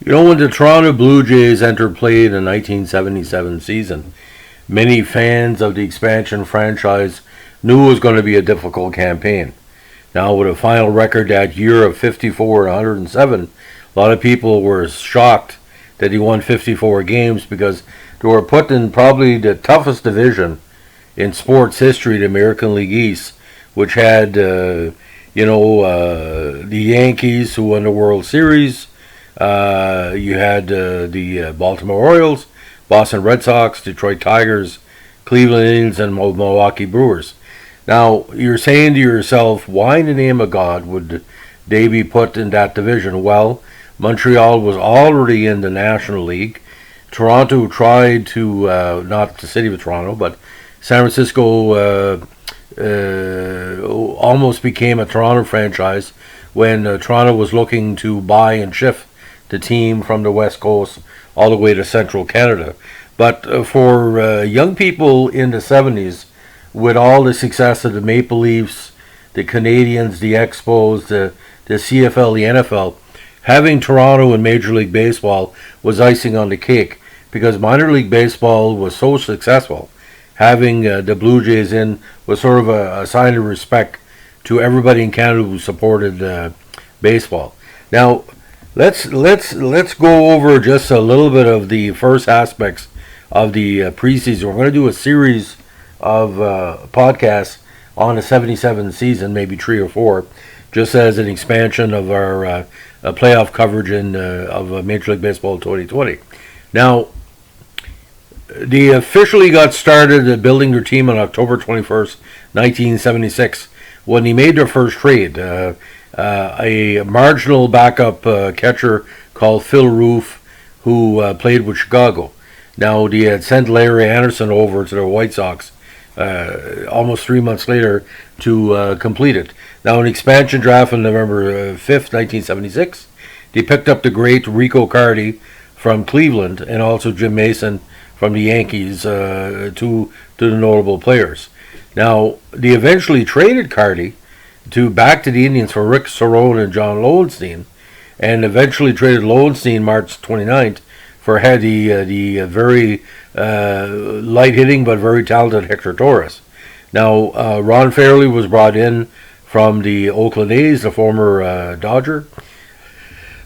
When the Toronto Blue Jays entered play in the 1977 season, many fans of the expansion franchise knew it was going to be a difficult campaign. Now, with a final record that year of 54 and 107, a lot of people were shocked that he won 54 games because they were put in probably the toughest division in sports history, the American League East, which had, the Yankees who won the World Series. You had the Baltimore Orioles, Boston Red Sox, Detroit Tigers, Cleveland Indians, and Milwaukee Brewers. Now, you're saying to yourself, why in the name of God would they be put in that division? Well, Montreal was already in the National League. Toronto tried to, not the city of Toronto, but San Francisco almost became a Toronto franchise when Toronto was looking to buy and shift the team from the West Coast all the way to Central Canada. But for young people in the 70s, with all the success of the Maple Leafs, the Canadiens, the Expos, the CFL, the NFL, having Toronto in Major League Baseball was icing on the cake because minor league baseball was so successful. Having the Blue Jays in was sort of a sign of respect to everybody in Canada who supported baseball. Now, let's go over just a little bit of the first aspects of the preseason. We're going to do a series of podcasts on the 77 season, maybe 3 or 4, just as an expansion of our playoff coverage of Major League Baseball 2020. Now, they officially got started building their team on October 21st, 1976, when they made their first trade. A marginal backup catcher called thru, who played with Chicago. Now, they had sent Larry Anderson over to the White Sox almost 3 months later to complete it. Now, an expansion draft on November 5th, 1976, they picked up the great Rico Carty from Cleveland and also Jim Mason from the Yankees, to the notable players. Now, they eventually traded Carty back to the Indians for Rick Cerone and John Lowenstein, and eventually traded Lowenstein March 29th for the very light hitting but very talented Hector Torres. Now, Ron Fairley was brought in from the Oakland A's, the former Dodger.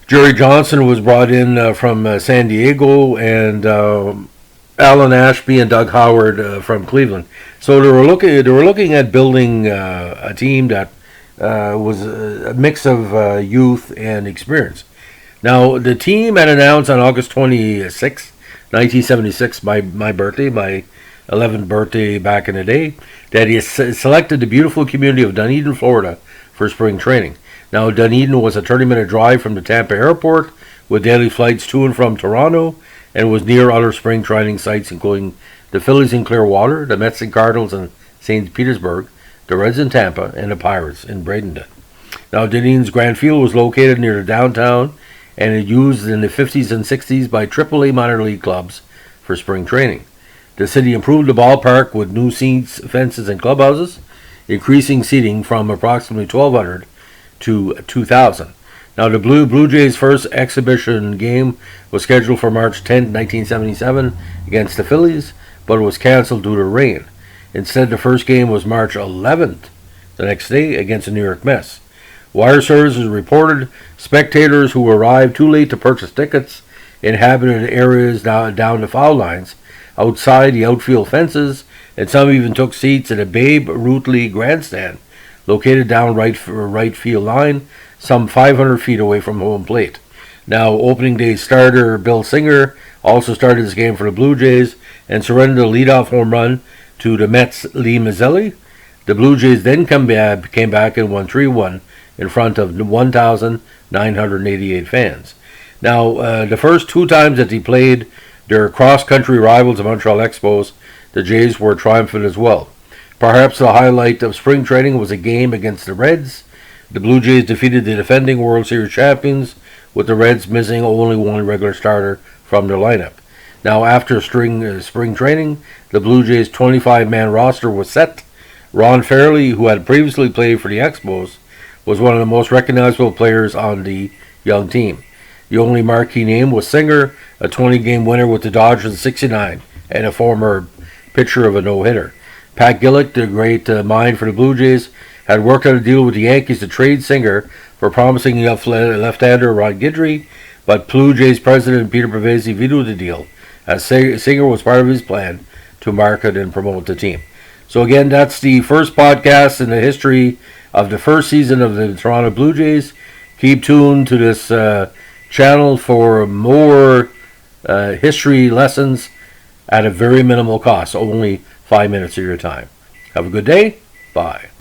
Jerry Johnson was brought in from San Diego, and Alan Ashby and Doug Howard from Cleveland. So they were looking at building a team that was a mix of youth and experience. Now, the team had announced on August 26, 1976, my birthday, my 11th birthday back in the day, that he selected the beautiful community of Dunedin, Florida, for spring training. Now, Dunedin was a 30-minute drive from the Tampa airport with daily flights to and from Toronto, and was near other spring training sites including the Phillies in Clearwater, the Mets and Cardinals in St. Petersburg, the Reds in Tampa, and the Pirates in Bradenton. Now, Dunedin's Grand Field was located near the downtown, and it used in the 50s and 60s by AAA minor league clubs for spring training. The city improved the ballpark with new seats, fences, and clubhouses, increasing seating from approximately 1,200 to 2,000. Now, the Blue Jays' first exhibition game was scheduled for March 10, 1977 against the Phillies, but it was canceled due to rain. Instead, the first game was March 11th, the next day, against the New York Mets. Wire services reported spectators who arrived too late to purchase tickets inhabited areas down the foul lines, outside the outfield fences, and some even took seats at a Babe Ruth League grandstand located down right field line, some 500 feet away from home plate. Now, opening day starter Bill Singer also started this game for the Blue Jays and surrendered a leadoff home run to the Mets' Lee Mazzilli. The Blue Jays then came back and won 3-1 in front of 1,988 fans. Now, the first 2 times that they played their cross-country rivals, the Montreal Expos, the Jays were triumphant as well. Perhaps the highlight of spring training was a game against the Reds. The Blue Jays defeated the defending World Series champions, with the Reds missing only one regular starter from their lineup. Now, after spring training, the Blue Jays' 25-man roster was set. Ron Fairley, who had previously played for the Expos, was one of the most recognizable players on the young team. The only marquee name was Singer, a 20-game winner with the Dodgers in '69 and a former pitcher of a no-hitter. Pat Gillick, the great mind for the Blue Jays, had worked out a deal with the Yankees to trade Singer for promising left-hander Ron Guidry, but Blue Jays president Peter Pavese vetoed the deal, as Singer was part of his plan to market and promote the team. So again, that's the first podcast in the history of the first season of the Toronto Blue Jays. Keep tuned to this channel for more history lessons at a very minimal cost, only 5 minutes of your time. Have a good day. Bye.